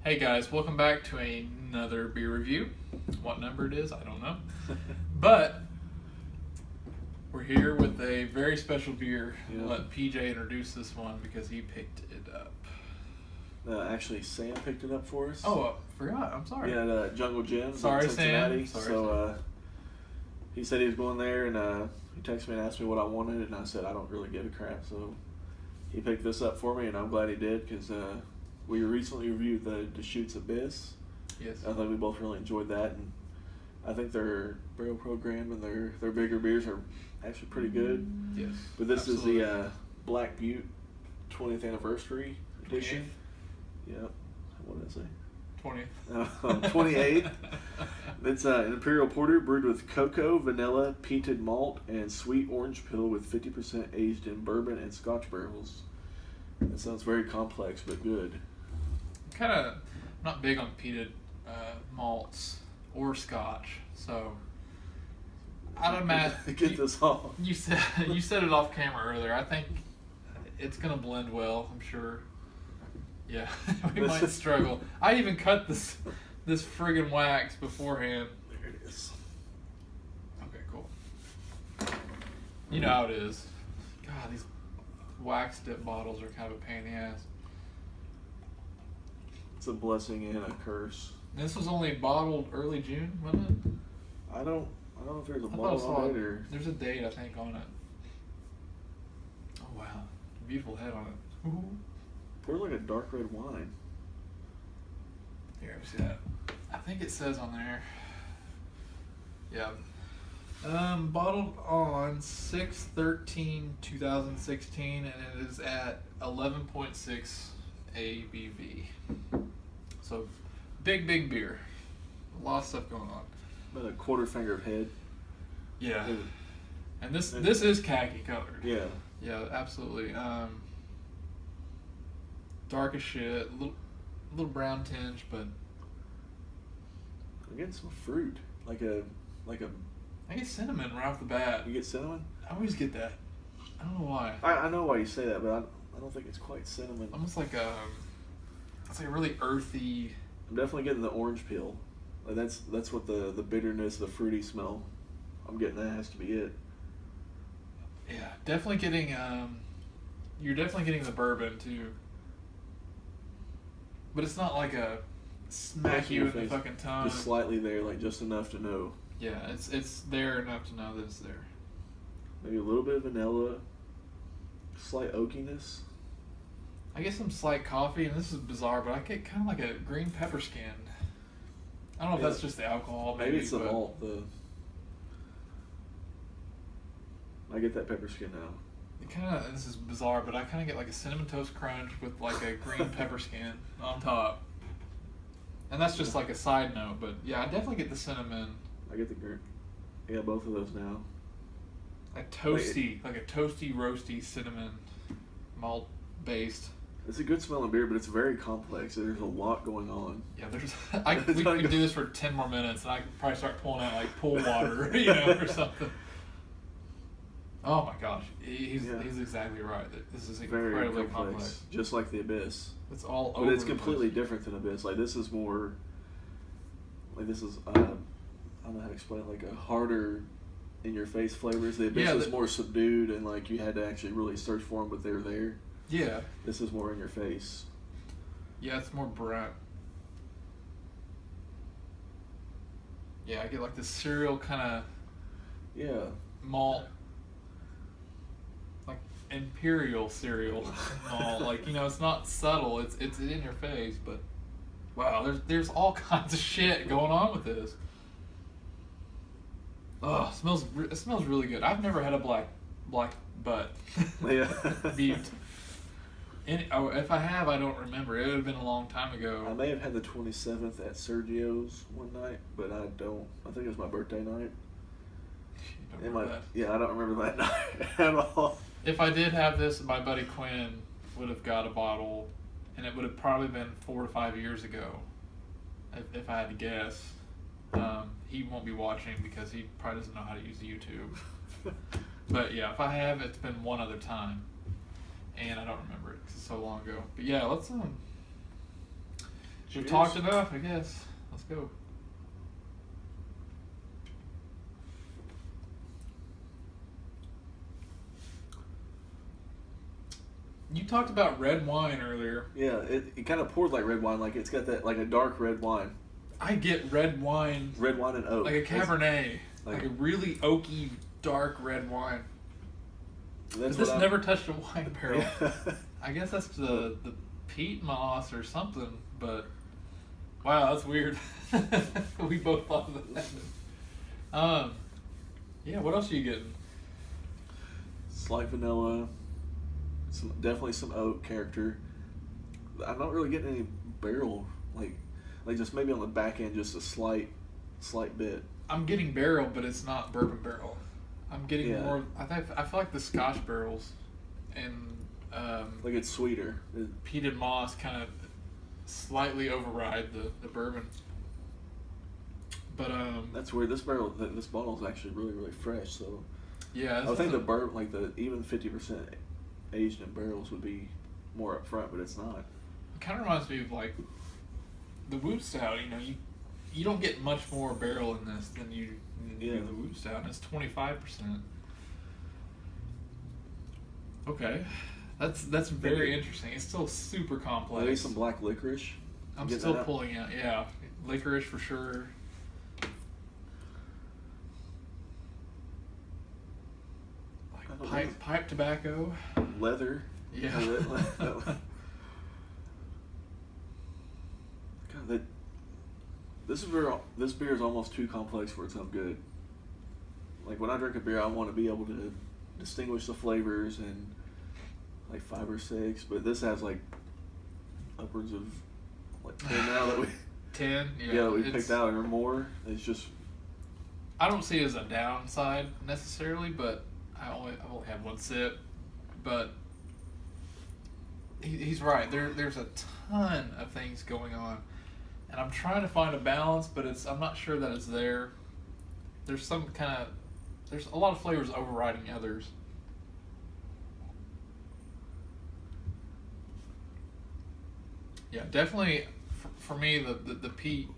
Hey guys, welcome back to another beer review. What number it is, I don't know. But we're here with a very special beer. Yeah. We'll let PJ introduce this one because he picked it up. Actually, Sam picked it up for us. Oh, I forgot. I'm sorry. Yeah, at Jungle Gyms Sorry, in Cincinnati. Sam. Sorry, so he said he was going there, and he texted me and asked me what I wanted, and I said I don't really give a crap. So he picked this up for me, and I'm glad he did because we recently reviewed the Deschutes Abyss. Yes. I think we both really enjoyed that, and I think their barrel program and their bigger beers are actually pretty good. Yes. But this absolutely. is the Black Butte 20th anniversary edition. Yep. What did I say? 20th. 28th. It's an Imperial Porter brewed with cocoa, vanilla, peated malt, and sweet orange peel with 50% aged in bourbon and scotch barrels. That sounds very complex, but good. I'm not big on peated malts or scotch, so I'd imagine Get this off. You said it off camera earlier. I think it's gonna blend well. I'm sure. Yeah, we might struggle. I even cut this friggin' wax beforehand. There it is. Okay, cool. You know how it is. God, these wax dip bottles are kind of a pain in the ass. It's a blessing and a curse. And this was only bottled early June, wasn't it? I don't know if there's a I thought I bottle saw on it or. there's a date I think on it. Oh wow, beautiful head on it. Ooh. Poured like a dark red wine. Here, let me see that. I think it says on there. Yeah. Bottled on 6/13/2016, and it is at 11.6 ABV. So, big beer. A lot of stuff going on. About a quarter finger of head. Yeah. And this is khaki colored. Yeah. Yeah, absolutely. Dark as shit, little brown tinge, but I'm getting some fruit, like a. I get cinnamon right off the bat. You get cinnamon? I always get that. I don't know why. I know why you say that, but I don't think it's quite cinnamon. Almost like it's like a really earthy. I'm definitely getting the orange peel. Like that's what the bitterness, the fruity smell. I'm getting that has to be it. Yeah, definitely getting. You're definitely getting the bourbon too. But it's not like a smack you in the fucking tongue. Just slightly there, like just enough to know. Yeah, it's there enough to know that it's there. Maybe a little bit of vanilla, slight oakiness. I get some slight coffee, and this is bizarre, but I get kind of like a green pepper skin. I don't know if that's just the alcohol. Maybe it's the malt. I get that pepper skin now. This is bizarre, but I kind of get like a cinnamon toast crunch with like a green pepper skin on top. And that's just like a side note, but yeah, I definitely get the cinnamon. I get the green. I got both of those now. Like a toasty, roasty cinnamon malt based. It's a good smelling beer, but it's very complex. There's a lot going on. Yeah, we could do this for 10 more minutes, and I could probably start pulling out like pool water, or something. Oh my gosh, he's exactly right. This is incredibly complex. Just like the Abyss. It's all over. But it's completely different than Abyss. Like this is more. Like this is I don't know how to explain it, like a harder, in your face flavors. The Abyss was more subdued and like you had to actually really search for them, but they were there. Yeah. This is more in your face. Yeah, it's more brown. Yeah, I get like this cereal kind of. Yeah. Malt. Like Imperial cereal malt. Like, it's not subtle. It's in your face, but wow, there's all kinds of shit going on with this. Oh, it smells really good. I've never had a black butt. Yeah. Butte. If I have, I don't remember. It would have been a long time ago. I may have had the 27th at Sergio's one night, but I don't. I think it was my birthday night. Yeah, I don't remember that night at all. If I did have this, my buddy Quinn would have got a bottle, and it would have probably been 4 to 5 years ago, if I had to guess. He won't be watching because he probably doesn't know how to use YouTube. But yeah, if I have, it's been one other time. and I don't remember it 'cause it's so long ago. But yeah, let's We've talked enough, I guess. Let's go. You talked about red wine earlier. Yeah, it kind of poured like red wine. Like it's got that, like a dark red wine. I get red wine. Red wine and oak. Like a Cabernet. Like a really oaky, dark red wine. But this never touched a wine barrel. Yeah. I guess that's the peat moss or something, but wow, that's weird. We both thought of that. Yeah, what else are you getting? Slight vanilla. Definitely some oak character. I'm not really getting any barrel, like just maybe on the back end, just a slight bit. I'm getting barrel, but it's not bourbon barrel. I'm getting more. I feel like the Scotch barrels and like it's sweeter. Peated moss kind of slightly override the bourbon. But that's weird. This bottle is actually really, really fresh. So yeah, I think the bourbon, like even 50% aged in barrels would be more up front, but it's not. It kind of reminds me of like the Wood Stout. You don't get much more barrel in this than you do the Wood Stout, and it's 25%. Okay, that's very interesting. It's still super complex. Maybe some black licorice. I'm still pulling out. Yeah, licorice for sure. Pipe tobacco. Leather. Yeah. God, this beer is almost too complex for its own good. Like when I drink a beer, I want to be able to distinguish the flavors and like 5 or 6, but this has like upwards of like 10 now that we 10. Yeah, that we picked out or more. It's just, I don't see it as a downside necessarily, but I've only had one sip, but he's right. There's a ton of things going on, and I'm trying to find a balance, but I'm not sure that it's there. There's a lot of flavors overriding others. Yeah, definitely for me the peat.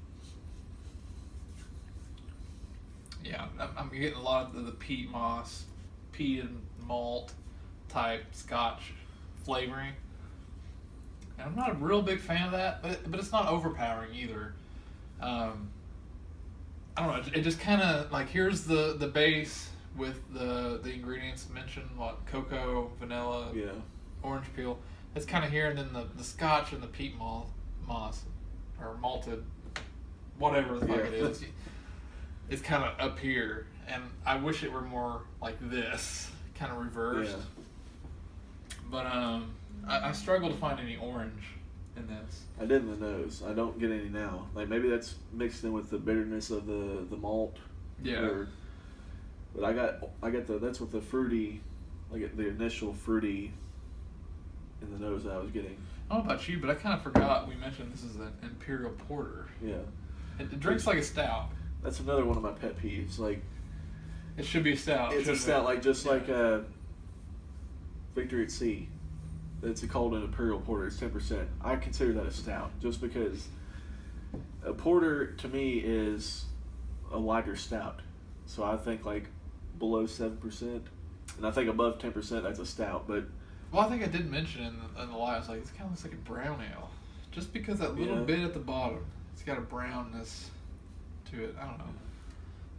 Yeah, I'm getting a lot of the peat moss, peated malt type Scotch flavoring, and I'm not a real big fan of that, but it's not overpowering either. I don't know. It just kind of like, here's the base with the ingredients mentioned, what, cocoa, vanilla, orange peel. It's kind of here, and then the Scotch and the peat moss or malted, whatever the fuck it is. It's kind of up here, and I wish it were more like this, kind of reversed. Yeah. But I struggle to find any orange in this. I did in the nose. I don't get any now. Like maybe that's mixed in with the bitterness of the malt. Yeah. But I got that's with the fruity, like the initial fruity in the nose that I was getting. I don't know about you, but I kind of forgot we mentioned this is an Imperial Porter. Yeah. It drinks like a stout. That's another one of my pet peeves. Like, it should be a stout. It's a stout, like like Victory at Sea. It's called an Imperial Porter. It's 10%. I consider that a stout, just because a porter to me is a lighter stout. So I think like below 7%, and I think above 10% that's a stout. But I think I did mention in the last, like, it kind of looks like a brown ale, just because that little bit at the bottom, it's got a brownness to it. I don't know.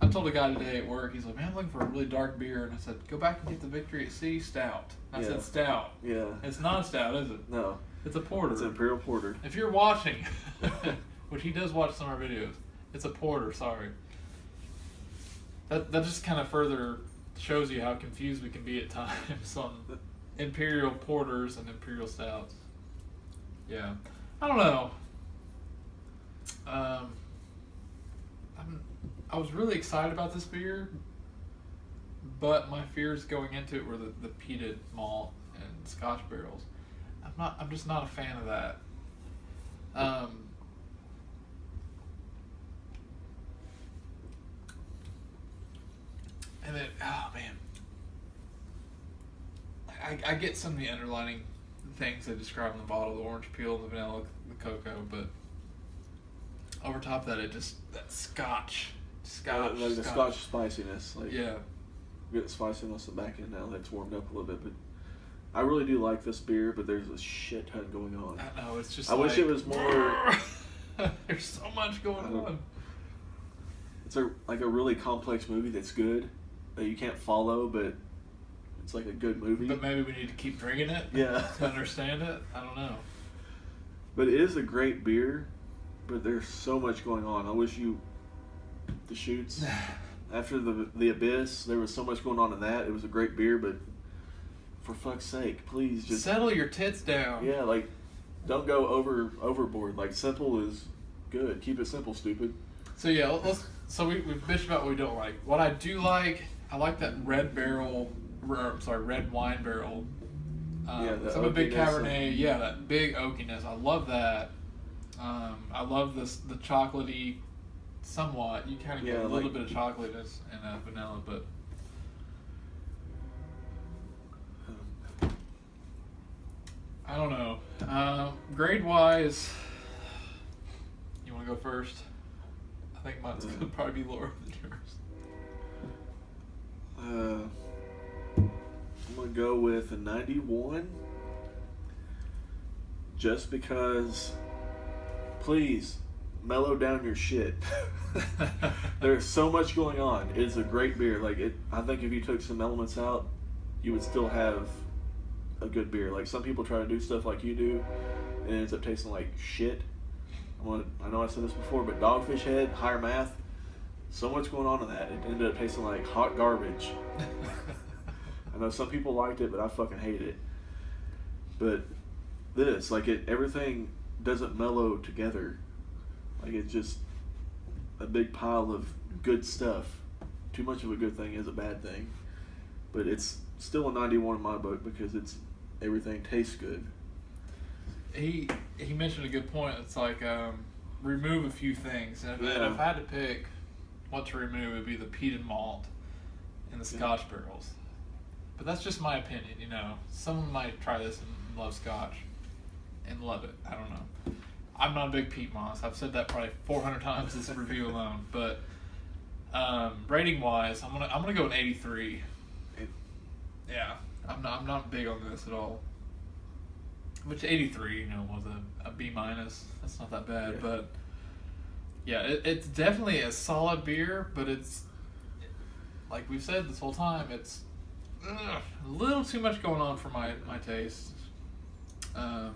I told a guy today at work, he's like, man, I'm looking for a really dark beer. And I said, go back and get the Victory at Sea stout. And I said, stout. Yeah. It's not a stout, is it? No. It's a porter. It's an Imperial Porter. If you're watching, which he does watch some of our videos, it's a porter, sorry. That just kind of further shows you how confused we can be at times on Imperial Porters and Imperial Stouts. Yeah. I don't know. I was really excited about this beer, but my fears going into it were the peated malt and Scotch barrels. I'm just not a fan of that. And then, oh man, I get some of the underlining things they describe in the bottle, the orange peel, the vanilla, the cocoa, but over top of that, it just that scotch, like the scotch spiciness. Like, yeah. Get the spiciness in the back end now that it's warmed up a little bit, but I really do like this beer, but there's a shit ton going on. I know, it's just I wish it was more... There's so much going on. It's like a really complex movie that's good, that you can't follow, but it's like a good movie. But maybe we need to keep drinking it to understand it. I don't know. But it is a great beer, but there's so much going on. I wish Deschutes, after the Abyss, there was so much going on in that. It was a great beer, but for fuck's sake, please just... settle your tits down. Yeah, like, don't go overboard. Like, simple is good. Keep it simple, stupid. So yeah, we've bitched about what we don't like. What I do like, I like that red wine barrel. So I'm a big Cabernet. Yeah, that big oakiness. I love that. I love the chocolatey, somewhat. You kind of get a little bit of chocolateness and vanilla, but I don't know. Grade wise, you want to go first? I think mine's gonna probably be lower than yours. I'm gonna go with a 91, just because. Please mellow down your shit. There's so much going on. It's a great beer. Like I think if you took some elements out, you would still have a good beer. Like some people try to do stuff like you do, and it ends up tasting like shit. I know I said this before, but Dogfish Head, Higher Math, so much going on in that. It ended up tasting like hot garbage. I know some people liked it, but I fucking hate it. But this, like everything doesn't mellow together. Like it's just a big pile of good stuff. Too much of a good thing is a bad thing. But it's still a 91 in my book because everything tastes good. He mentioned a good point. It's like remove a few things, and if I had to pick what to remove, it would be the peated malt and the Scotch barrels. But that's just my opinion, you know. Someone might try this and love Scotch and love it. I don't know. I'm not a big peat moss. I've said that probably 400 times this review alone. But rating wise, I'm gonna go an 83. Yeah, I'm not big on this at all. Which 83, you know, was a B minus. That's not that bad, but yeah, it's definitely a solid beer. But it's like we've said this whole time, it's a little too much going on for my taste.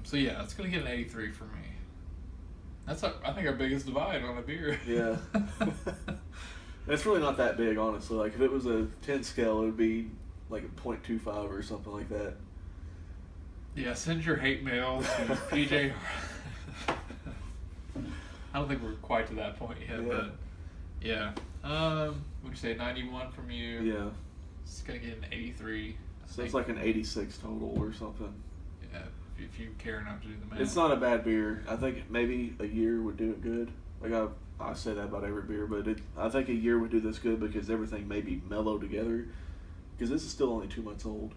So yeah, it's gonna get an 83 for me. That's I think our biggest divide on a beer. Yeah, it's really not that big, honestly. Like if it was a 10 scale, it would be like a 0.25 or something like that. Yeah, send your hate mail to PJ. I don't think we're quite to that point yet, but yeah. Would you say 91 from you? Yeah. It's gonna get an 83. So it's like an 86 total or something. Yeah, if you care enough to do the math. It's not a bad beer. I think maybe a year would do it good. Like I say that about every beer, but I think a year would do this good because everything may be mellow together. Because this is still only 2 months old.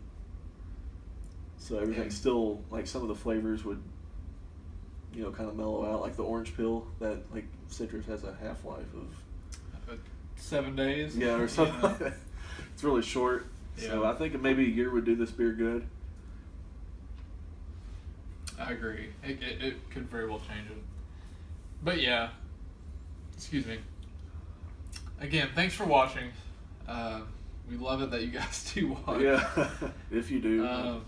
So everything's still, like some of the flavors would, you know, kind of mellow out. Like the orange peel, that like citrus has a half-life of 7 days. Yeah, or something like that. It's really short. Yeah. So I think maybe a year would do this beer good. I agree. It could very well change it. But yeah, excuse me. Again, thanks for watching. We love it that you guys do watch. Yeah, if you do.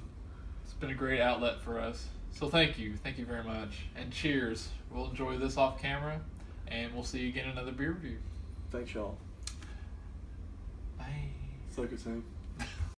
It's been a great outlet for us. So thank you. Thank you very much. And cheers. We'll enjoy this off camera, and we'll see you again in another beer review. Thanks, y'all. Bye. Suck it, Sam.